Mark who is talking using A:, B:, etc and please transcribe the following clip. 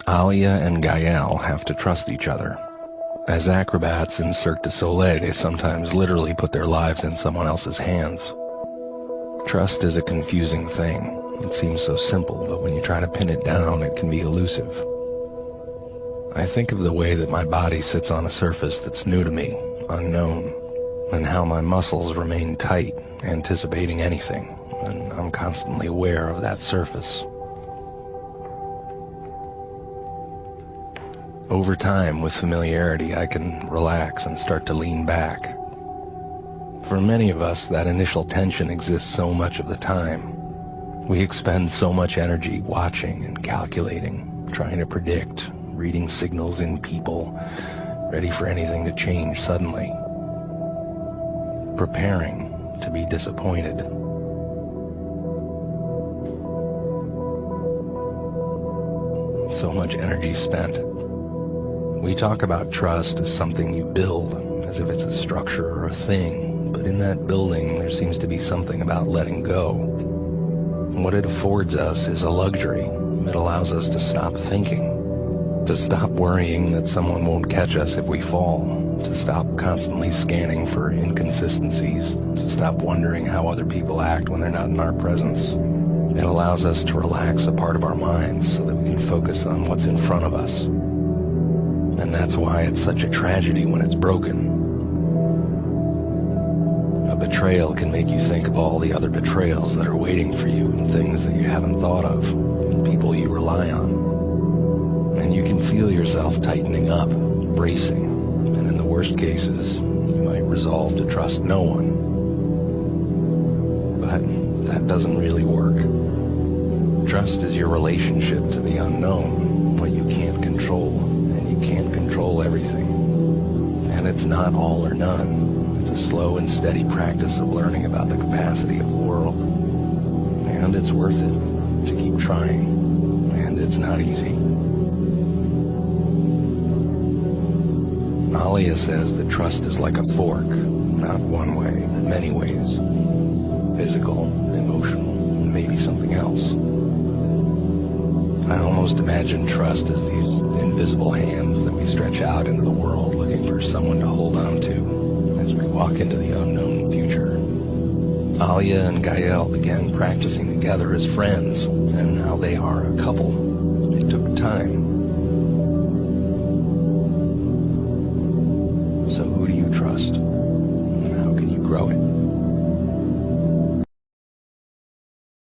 A: Alia and Gael have to trust each other. As acrobats in Cirque Du Soleil, they sometimes literally put their lives in someone else's hands. Trust is a confusing thing. It seems so simple, but when you try to pin it down, it can be elusive. I think of the way that my body sits on a surface that's new to me, unknown, and how my muscles remain tight, anticipating anything, and I'm constantly aware of that surface. Over time, with familiarity, I can relax and start to lean back. For many of us, that initial tension exists so much of the time. We expend so much energy watching and calculating, trying to predict, reading signals in people, ready for anything to change suddenly, preparing to be disappointed. So much energy spent. We talk about trust as something you build, as if it's a structure or a thing, but in that building there seems to be something about letting go. What it affords us is a luxury. It allows us to stop thinking, to stop worrying that someone won't catch us if we fall, to stop constantly scanning for inconsistencies, to stop wondering how other people act when they're not in our presence. It allows us to relax a part of our minds so that we can focus on what's in front of us. And that's why it's such a tragedy when it's broken. A betrayal can make you think of all the other betrayals that are waiting for you and things that you haven't thought of and people you rely on. And you can feel yourself tightening up, bracing, and in the worst cases, you might resolve to trust no one. But that doesn't really work. Trust is your relationship to the unknown, what you can't control. Can't control everything. And it's not all or none. It's a slow and steady practice of learning about the capacity of the world. And it's worth it to keep trying. And it's not easy. Alia says that trust is like a fork, not one way, many ways. Physical, emotional, and maybe something else. I almost imagine trust as these invisible hands that we stretch out into the world looking for someone to hold on to as we walk into the unknown future. Alia and Gael began practicing together as friends, and now they are a couple. It took time. So who do you trust? And how can you grow it?